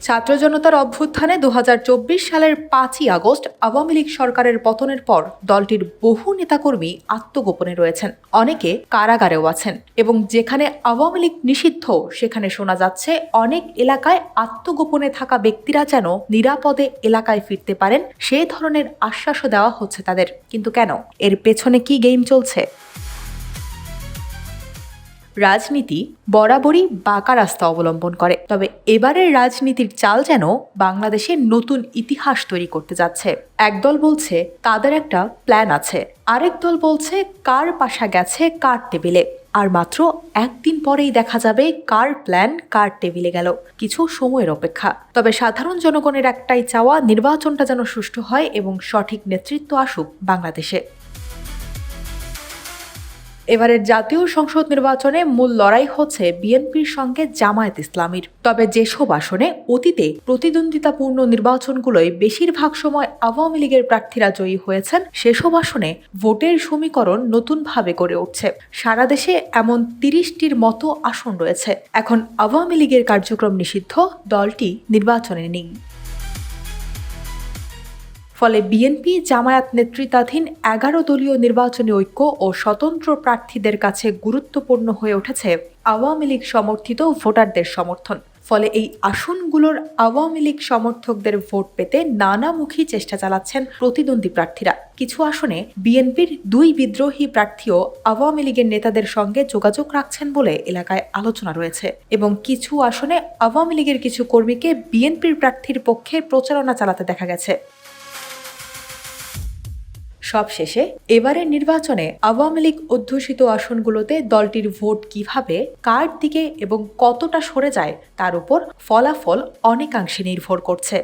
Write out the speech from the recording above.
ছাত্র জনতার অভ্যুত্থানে ২০২৪ সালের ৫ই আগস্ট আওয়ামী লীগ সরকারের পতনের পর দলটির বহু নেতাকর্মী আত্মগোপনে রয়েছেন, অনেকে কারাগারেও আছেন এবং যেখানে আওয়ামী লীগ নিষিদ্ধ সেখানে শোনা যাচ্ছে অনেক এলাকায় আত্মগোপনে থাকা ব্যক্তিরা যেন নিরাপদে এলাকায় ফিরতে পারেন সেই ধরনের আশ্বাসও দেওয়া হচ্ছে তাদের। কিন্তু কেন? এর পেছনে কি গেম চলছে? রাজনীতি বরাবরই বাঁকা রাস্তা অবলম্বন করে, তবে এবারের রাজনীতির চাল যেন বাংলাদেশে নতুন ইতিহাস তৈরি করতে যাচ্ছে। একদল বলছে তাদের একটা প্ল্যান আছে, আরেক দল বলছে কার পাশা গেছে কার টেবিলে, আর মাত্র একদিন পরেই দেখা যাবে কার প্ল্যান কার টেবিলে গেল। কিছু সময়ের অপেক্ষা। তবে সাধারণ জনগণের একটাই চাওয়া, নির্বাচনটা যেন সুষ্ঠু হয় এবং সঠিক নেতৃত্ব আসুক বাংলাদেশে। এবারের জাতীয় সংসদ নির্বাচনে মূল লড়াই হচ্ছে বিএনপির সঙ্গে জামায়াত ইসলামীর। তবে যেসব আসনে অতীতে প্রতিদ্বন্দ্বিতাপূর্ণ নির্বাচনগুলোয় বেশিরভাগ সময় আওয়ামী লীগের প্রার্থীরা জয়ী হয়েছেন, সেসব আসনে ভোটের সমীকরণ নতুনভাবে গড়ে উঠছে। সারা দেশে এমন ৩০টির মতো আসন রয়েছে। এখন আওয়ামী লীগের কার্যক্রম নিষিদ্ধ, দলটি নির্বাচনে নেই। ফলে বিএনপি জামায়াত নেতৃত্বাধীন ১১ দলীয় নির্বাচনী ঐক্য ও স্বতন্ত্র প্রার্থীদের কাছে গুরুত্বপূর্ণ হয়ে উঠেছে আওয়ামী লীগ সমর্থিত ভোটারদের সমর্থন। ফলে এই আসনগুলোর আওয়ামী লীগ সমর্থকদের ভোট পেতে নানামুখী চেষ্টা চালাচ্ছেন প্রতিদ্বন্দ্বী প্রার্থীরা। কিছু আসনে বিএনপির ২ বিদ্রোহী প্রার্থীও আওয়ামী লীগের নেতাদের সঙ্গে যোগাযোগ রাখছেন বলে এলাকায় আলোচনা রয়েছে, এবং কিছু আসনে আওয়ামী লীগের কিছু কর্মীকে বিএনপির প্রার্থীর পক্ষে প্রচারণা চালাতে দেখা গেছে। সবশেষে এবারের নির্বাচনে আওয়ামী লীগ অধ্যুষিত আসনগুলোতে দলটির ভোট কিভাবে, কার দিকে এবং কতটা সরে যায় তার উপর ফলাফল অনেকাংশে নির্ভর করছে।